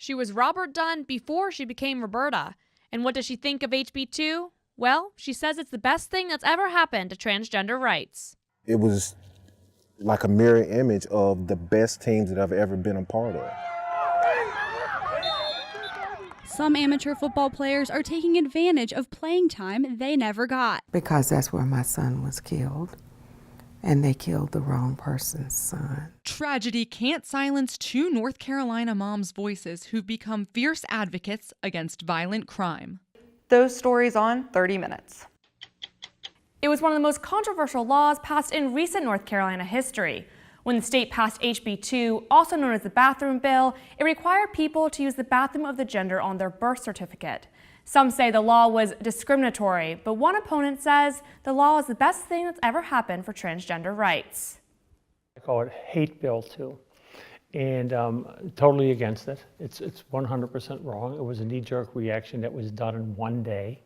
She was Robert Dunn before she became Roberta. And what does she think of HB2? Well, she says it's the best thing that's ever happened to transgender rights. It was like a mirror image of the best teams that I've ever been a part of. Some amateur football players are taking advantage of playing time they never got. Because that's where my son was killed, and they killed the wrong person's son. Tragedy can't silence two North Carolina moms' voices who've become fierce advocates against violent crime. Those stories on 30 Minutes. It was one of the most controversial laws passed in recent North Carolina history. When the state passed HB2, also known as the bathroom bill, it required people to use the bathroom of the gender on their birth certificate. Some say the law was discriminatory, but one opponent says the law is the best thing that's ever happened for transgender rights. I call it hate bill too, and totally against it. It's 100% wrong. It was a knee-jerk reaction that was done in one day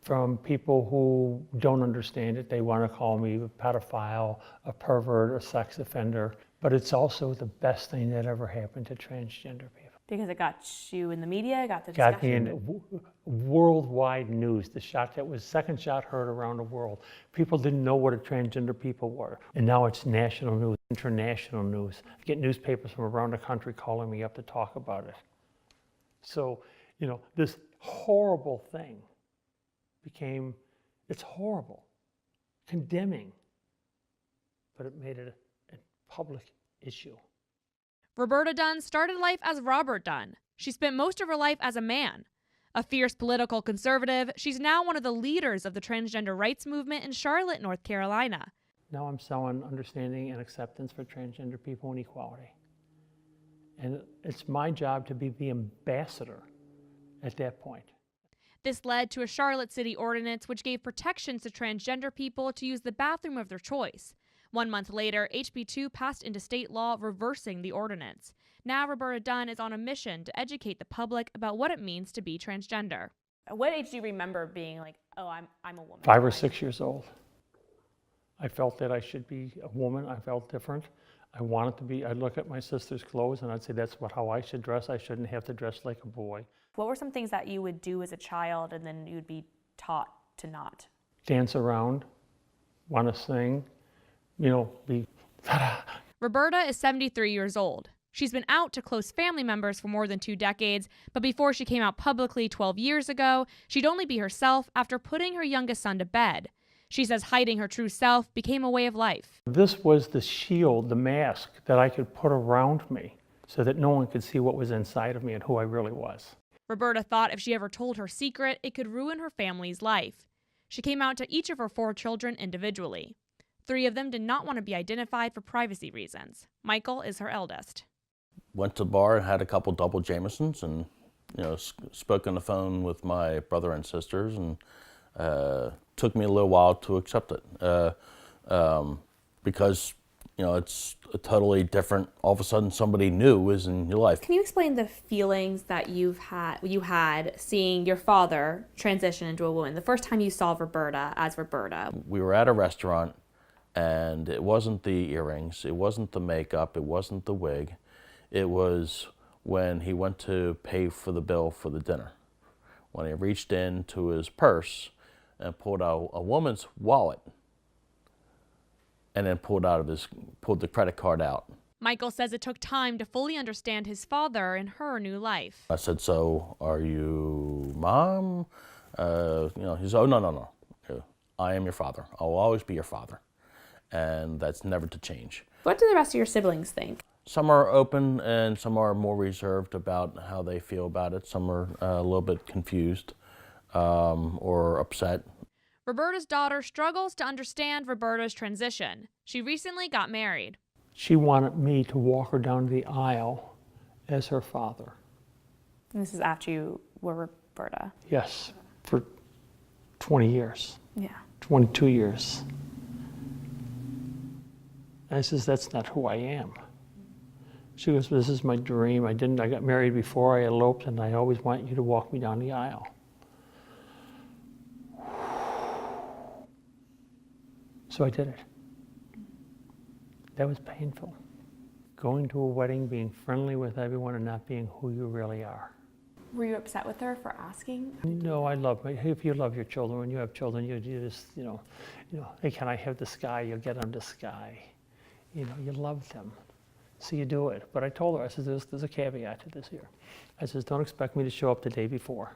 from people who don't understand it. They want to call me a pedophile, a pervert, a sex offender, but it's also the best thing that ever happened to transgender people. Because it got you in the media, got the Got me discussion. in worldwide news. The shot that was second shot heard around the world. People didn't know what a transgender people were. And now it's national news, international news. I get newspapers from around the country calling me up to talk about it. So, you know, this horrible thing became, it's horrible, condemning, but it made it a public issue. Roberta Dunn started life as Robert Dunn. She spent most of her life as a man. A fierce political conservative, she's now one of the leaders of the transgender rights movement in Charlotte, North Carolina. Now I'm selling understanding and acceptance for transgender people and equality. And it's my job to be the ambassador at that point. This led to a Charlotte City ordinance which gave protections to transgender people to use the bathroom of their choice. 1 month later, HB2 passed into state law reversing the ordinance. Now Roberta Dunn is on a mission to educate the public about what it means to be transgender. At what age do you remember being like, oh, I'm a woman? 5 or 6 years old. I felt that I should be a woman. I felt different. I wanted to be, I'd look at my sister's clothes and I'd say that's how I should dress. I shouldn't have to dress like a boy. What were some things that you would do as a child and then you'd be taught to not? Dance around, want to sing, you know, be Roberta is 73 years old. She's been out to close family members for more than 2 decades, but before she came out publicly 12 years ago, she'd only be herself after putting her youngest son to bed. She says hiding her true self became a way of life. This was the shield, the mask that I could put around me so that no one could see what was inside of me and who I really was. Roberta thought if she ever told her secret, it could ruin her family's life. She came out to each of her 4 children individually. 3 of them did not want to be identified for privacy reasons. Michael is her eldest. Went to the bar and had a couple double Jamesons and, you know, spoke on the phone with my brother and sisters, and took me a little while to accept it because, you know, it's a totally different, all of a sudden somebody new is in your life. Can you explain the feelings that you had seeing your father transition into a woman? The first time you saw Roberta as Roberta. We were at a restaurant, and it wasn't the earrings, it wasn't the makeup, it wasn't the wig. It was when he went to pay for the bill for the dinner. When he reached into his purse and pulled out a woman's wallet, and then pulled the credit card out. Michael says it took time to fully understand his father and her new life. I said, "So, are you mom?" You know, he said, "Oh, no. I am your father. I'll always be your father." And that's never to change. What do the rest of your siblings think? Some are open and some are more reserved about how they feel about it. Some are a little bit confused or upset. Roberta's daughter struggles to understand Roberta's transition. She recently got married. She wanted me to walk her down the aisle as her father. And this is after you were Roberta? Yes, for 20 years. Yeah. 22 years. And I says, that's not who I am. She goes, this is my dream. I got married before I eloped, and I always want you to walk me down the aisle. So I did it. That was painful. going to a wedding, being friendly with everyone, and not being who you really are. Were you upset with her for asking? No, I love if you love your children, when you have children, you just, hey, can I have the sky? You'll get them the sky. You love them. So you do it. But I told her, I said, there's a caveat to this here. I says, don't expect me to show up the day before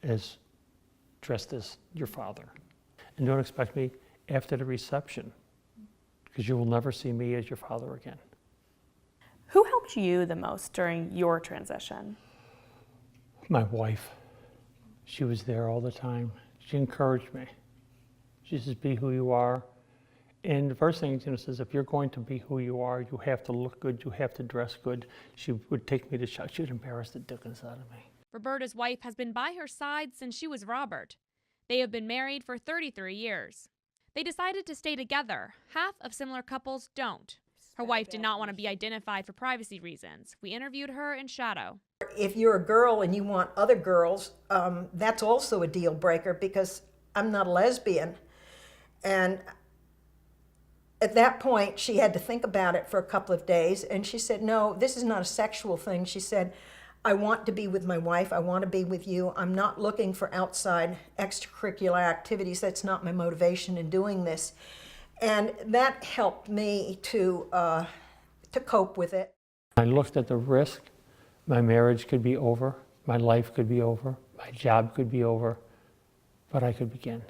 as dressed as your father. And don't expect me after the reception, because you will never see me as your father again. Who helped you the most during your transition? My wife. She was there all the time. She encouraged me. She says, be who you are. And the first thing, says, if you're going to be who you are, you have to look good, you have to dress good. She would take me to shop. She would embarrass the dickens out of me. Roberta's wife has been by her side since she was Robert. They have been married for 33 years. They decided to stay together. Half of similar couples don't. Her wife did not want to be identified for privacy reasons. We interviewed her in shadow. If you're a girl and you want other girls, that's also a deal breaker, because I'm not a lesbian. And at that point, she had to think about it for a couple of days, and she said, no, this is not a sexual thing. She said, I want to be with my wife. I want to be with you. I'm not looking for outside extracurricular activities. That's not my motivation in doing this. And that helped me to cope with it. I looked at the risk. My marriage could be over. My life could be over. My job could be over. But I could begin.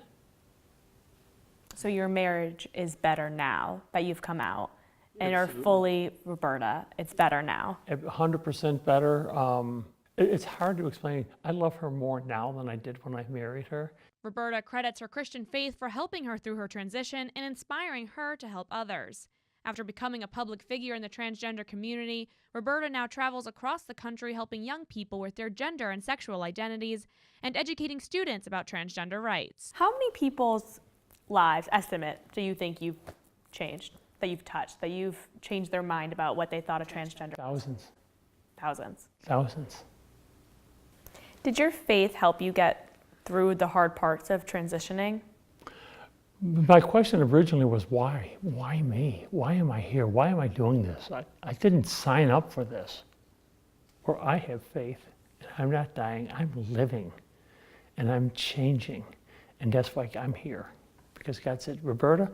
So your marriage is better now that you've come out and are fully Roberta. It's better now. 100% better. It's hard to explain. I love her more now than I did when I married her. Roberta credits her Christian faith for helping her through her transition and inspiring her to help others. After becoming a public figure in the transgender community, Roberta now travels across the country helping young people with their gender and sexual identities and educating students about transgender rights. How many people's lives, estimate, do you think you've changed, that you've touched, that you've changed their mind about what they thought of transgender? Thousands. Thousands. Thousands. Did your faith help you get through the hard parts of transitioning? My question originally was why? Why me? Why am I here? Why am I doing this? I didn't sign up for this. Or I have faith. I'm not dying, I'm living. And I'm changing. And that's why I'm here. Because God said, Roberta,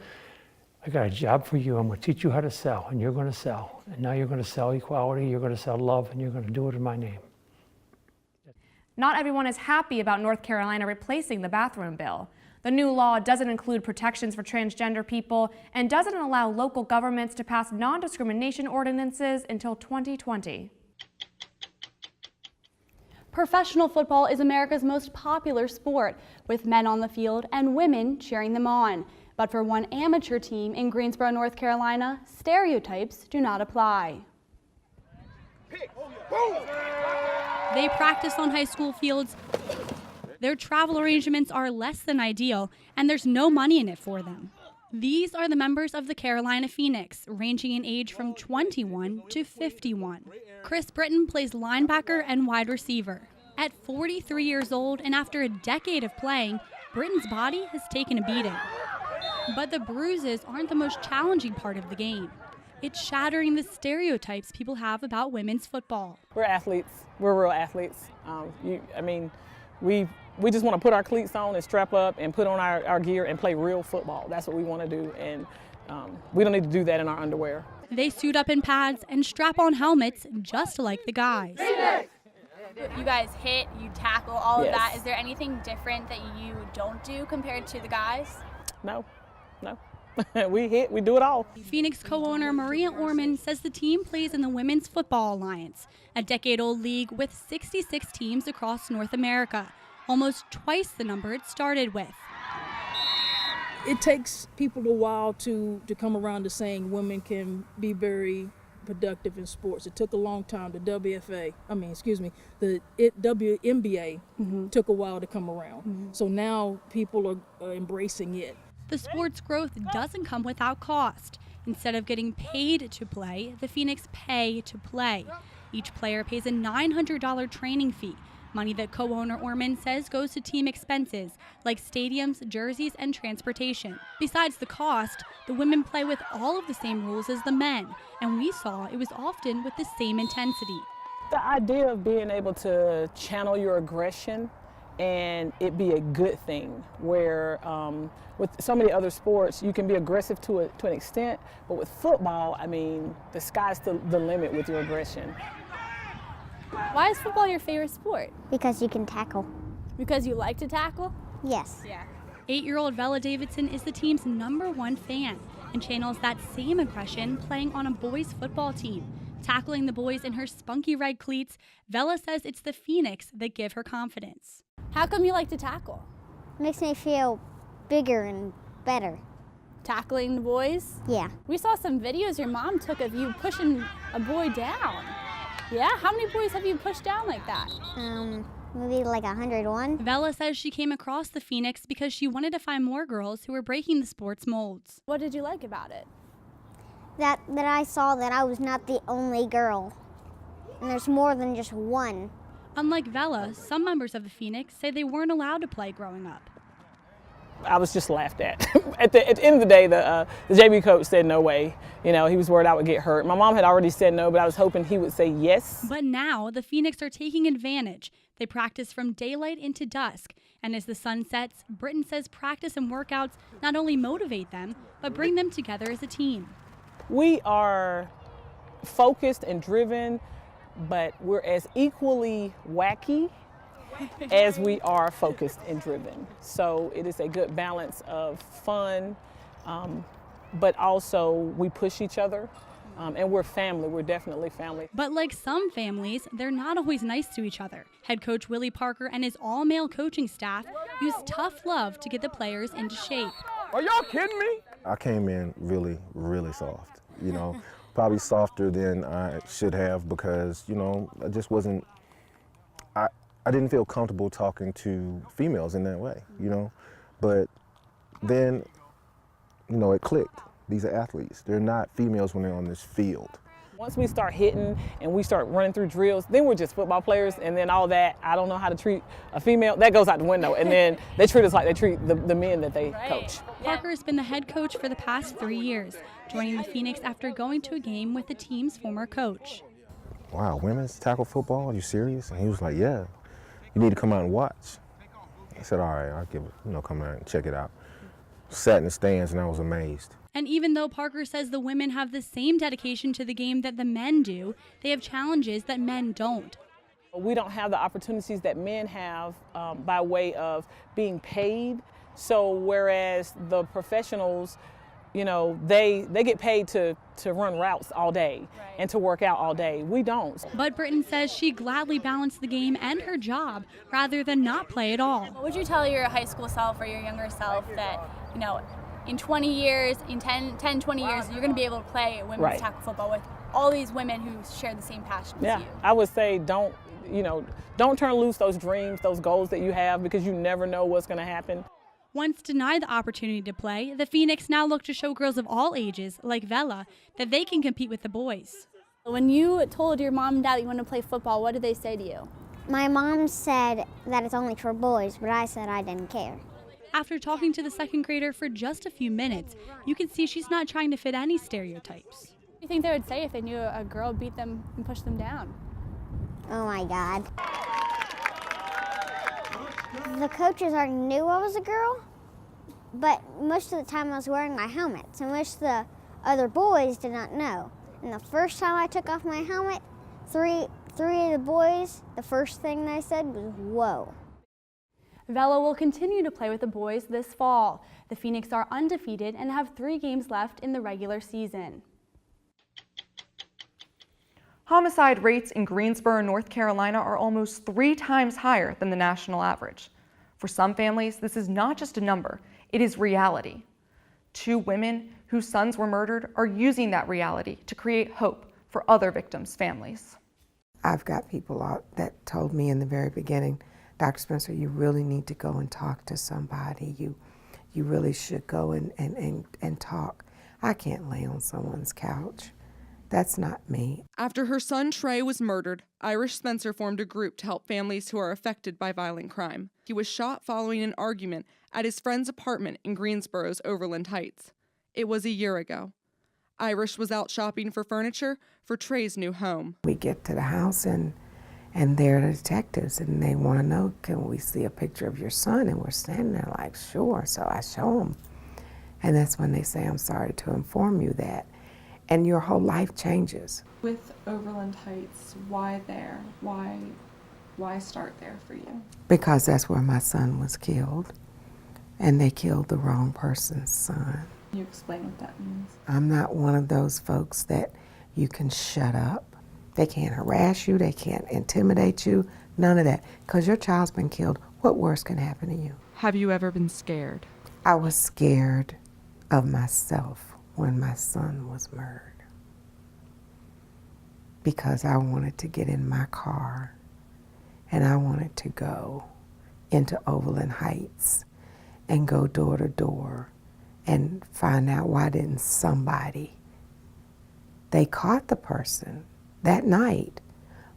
I got a job for you. I'm going to teach you how to sell, and you're going to sell. And now you're going to sell equality, you're going to sell love, and you're going to do it in my name. Not everyone is happy about North Carolina replacing the bathroom bill. The new law doesn't include protections for transgender people and doesn't allow local governments to pass non-discrimination ordinances until 2020. Professional football is America's most popular sport, with men on the field and women cheering them on. But for one amateur team in Greensboro, North Carolina, stereotypes do not apply. They practice on high school fields. Their travel arrangements are less than ideal, and there's no money in it for them. These are the members of the Carolina Phoenix, ranging in age from 21 to 51. Chris Britton plays linebacker and wide receiver. At 43 years old and after a decade of playing, Britton's body has taken a beating. But the bruises aren't the most challenging part of the game. It's shattering the stereotypes people have about women's football. We're athletes. We're real athletes. We just want to put our cleats on and strap up and put on our gear and play real football. That's what we want to do, and we don't need to do that in our underwear. They suit up in pads and strap on helmets just like the guys. You guys hit, you tackle, all of Yes. that. Is there anything different that you don't do compared to the guys? No. We hit, we do it all. Phoenix co-owner Maria Orman says the team plays in the Women's Football Alliance, a decade-old league with 66 teams across North America, almost twice the number it started with. It takes people a while to come around to saying women can be very productive in sports. It took a long time. The WNBA took a while to come around. So now people are embracing it. The sport's growth doesn't come without cost. Instead of getting paid to play, the Phoenix pay to play. Each player pays a $900 training fee, money that co-owner Orman says goes to team expenses like stadiums, jerseys, and transportation. Besides the cost, the women play with all of the same rules as the men, and we saw it was often with the same intensity. The idea of being able to channel your aggression and it be a good thing, where with so many other sports you can be aggressive to an extent, but with football, I mean, the sky's the limit with your aggression. Why is football your favorite sport? Because you can tackle. Because you like to tackle? Yes. Yeah. 8-year-old Bella Davidson is the team's #1 fan and channels that same aggression playing on a boys' football team. Tackling the boys in her spunky red cleats, Bella says it's the Phoenix that give her confidence. How come you like to tackle? Makes me feel bigger and better. Tackling the boys? Yeah. We saw some videos your mom took of you pushing a boy down. Yeah? How many boys have you pushed down like that? Maybe like 101. Bella says she came across the Phoenix because she wanted to find more girls who were breaking the sport's molds. What did you like about it? That I saw that I was not the only girl. And there's more than just one. Unlike Bella, some members of the Phoenix say they weren't allowed to play growing up. I was just laughed at. At the end of the day, the JV coach said no way. You know, he was worried I would get hurt. My mom had already said no, but I was hoping he would say yes. But now the Phoenix are taking advantage. They practice from daylight into dusk. And as the sun sets, Britton says practice and workouts not only motivate them, but bring them together as a team. We are focused and driven, but we're as equally wacky as we are focused and driven. So it is a good balance of fun, but also we push each other, and we're family. We're definitely family. But like some families, they're not always nice to each other. Head coach Willie Parker and his all-male coaching staff use tough love to get the players into shape. Are y'all kidding me? I came in really, really soft, you know, probably softer than I should have because, you know, I just wasn't, I didn't feel comfortable talking to females in that way, you know, but then, you know, it clicked. These are athletes. They're not females when they're on this field. Once we start hitting and we start running through drills, then we're just football players, and then all that, I don't know how to treat a female, that goes out the window, and then they treat us like they treat the men that they coach. Parker has been the head coach for the past 3 years, joining the Phoenix after going to a game with the team's former coach. Wow, women's tackle football? Are you serious? And he was like, yeah, you need to come out and watch. I said, all right, I'll give it, you know, come out and check it out. Sat in the stands and I was amazed. And even though Parker says the women have the same dedication to the game that the men do, they have challenges that men don't. We don't have the opportunities that men have by way of being paid. So whereas the professionals, you know, they get paid to run routes all day and to work out all day. We don't. But Britton says she gladly balanced the game and her job rather than not play at all. What would you tell your high school self or your younger self that, you know, in 20 years, in 10, 20 years, you're going to be able to play women's tackle football with all these women who share the same passion as you? I would say don't turn loose those dreams, those goals that you have, because you never know what's going to happen. Once denied the opportunity to play, the Phoenix now look to show girls of all ages, like Bella, that they can compete with the boys. When you told your mom and dad that you wanted to play football, what did they say to you? My mom said that it's only for boys, but I said I didn't care. After talking to the second grader for just a few minutes, you can see she's not trying to fit any stereotypes. What do you think they would say if they knew a girl beat them and pushed them down? Oh my God. The coaches already knew I was a girl, but most of the time I was wearing my helmet, so most of the other boys did not know. And the first time I took off my helmet, three of the boys, the first thing they said was, whoa. Bella will continue to play with the boys this fall. The Phoenix are undefeated and have 3 games left in the regular season. Homicide rates in Greensboro, North Carolina are almost 3 times higher than the national average. For some families, this is not just a number, it is reality. 2 women whose sons were murdered are using that reality to create hope for other victims' families. I've got people out that told me in the very beginning, Dr. Spencer, you really need to go and talk to somebody. You really should go and talk. I can't lay on someone's couch. That's not me. After her son Trey was murdered, Irish Spencer formed a group to help families who are affected by violent crime. He was shot following an argument at his friend's apartment in Greensboro's Overland Heights. It was a year ago. Irish was out shopping for furniture for Trey's new home. We get to the house and they're the detectives and they want to know, can we see a picture of your son? And we're standing there like, sure. So I show them. And that's when they say, I'm sorry to inform you that. And your whole life changes. With Overland Heights, why there? Why start there for you? Because that's where my son was killed. And they killed the wrong person's son. Can you explain what that means? I'm not one of those folks that you can shut up. They can't harass you, they can't intimidate you, none of that. Because your child's been killed, what worse can happen to you? Have you ever been scared? I was scared of myself when my son was murdered. Because I wanted to get in my car and I wanted to go into Overland Heights and go door to door and find out why didn't somebody, they caught the person that night,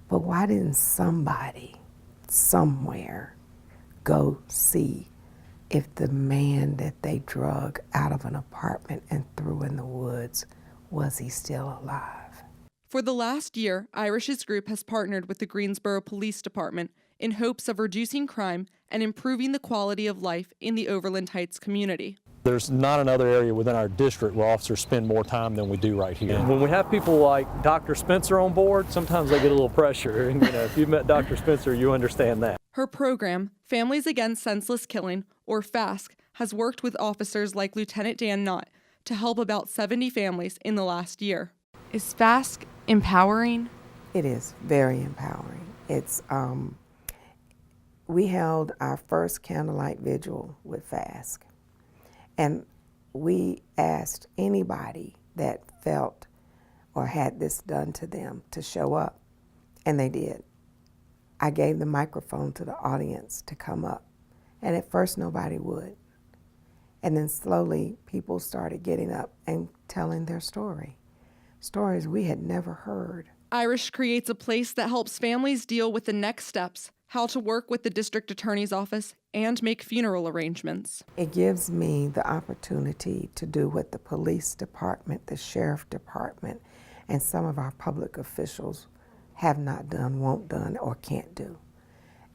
but why didn't somebody somewhere go see if the man that they drug out of an apartment and threw in the woods, was he still alive? For the last year, Irish's group has partnered with the Greensboro Police Department in hopes of reducing crime and improving the quality of life in the Overland Heights community. There's not another area within our district where officers spend more time than we do right here. When we have people like Dr. Spencer on board, sometimes they get a little pressure. And, if you've met Dr. Spencer, you understand that. Her program, Families Against Senseless Killing, or FASC, has worked with officers like Lieutenant Dan Knott to help about 70 families in the last year. Is FASC empowering? It is very empowering. It's, we held our first candlelight vigil with FASC. And we asked anybody that felt or had this done to them to show up, and they did. I gave the microphone to the audience to come up, and at first nobody would. And then slowly people started getting up and telling their story, stories we had never heard. Irish creates a place that helps families deal with the next steps, how to work with the district attorney's office, and make funeral arrangements. It gives me the opportunity to do what the police department, the sheriff department, and some of our public officials have not done, won't done, or can't do.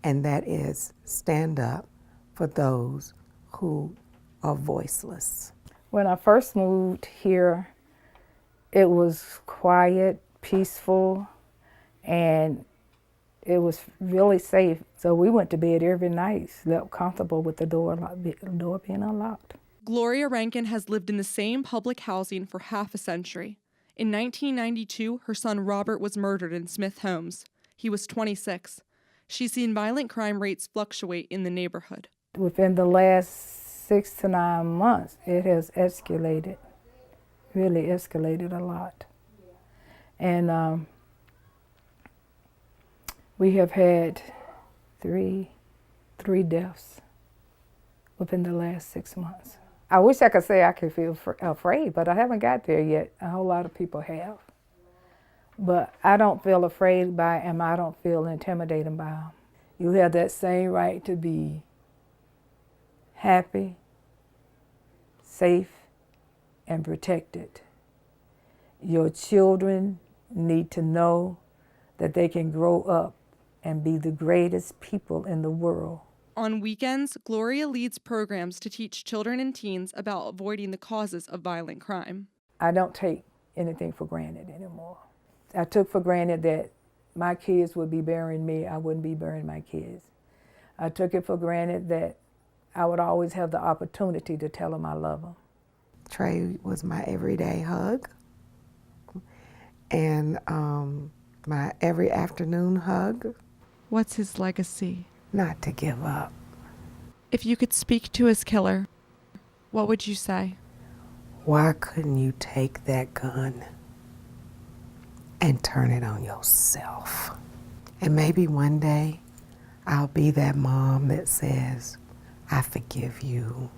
And that is stand up for those who are voiceless. When I first moved here, it was quiet, peaceful, and it was really safe. So we went to bed every night, slept comfortable with the door being unlocked. Gloria Rankin has lived in the same public housing for half a century. In 1992, her son Robert was murdered in Smith Homes. He was 26. She's seen violent crime rates fluctuate in the neighborhood. Within the last 6 to 9 months, it has escalated, really escalated a lot. And we have had three deaths within the last 6 months. I wish I could say I could feel afraid, but I haven't got there yet. A whole lot of people have. But I don't feel afraid by them. I don't feel intimidated by them. You have that same right to be happy, safe, and protected. Your children need to know that they can grow up and be the greatest people in the world. On weekends, Gloria leads programs to teach children and teens about avoiding the causes of violent crime. I don't take anything for granted anymore. I took for granted that my kids would be burying me, I wouldn't be burying my kids. I took it for granted that I would always have the opportunity to tell them I love them. Trey was my everyday hug and my every afternoon hug. What's his legacy? Not to give up. If you could speak to his killer, what would you say? Why couldn't you take that gun and turn it on yourself? And maybe one day I'll be that mom that says, I forgive you.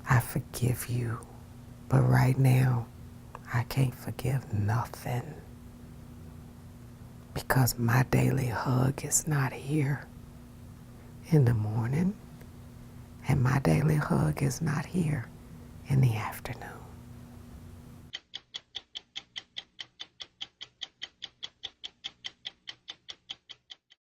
I forgive you. But right now, I can't forgive nothing because my daily hug is not here in the morning, and my daily hug is not here in the afternoon.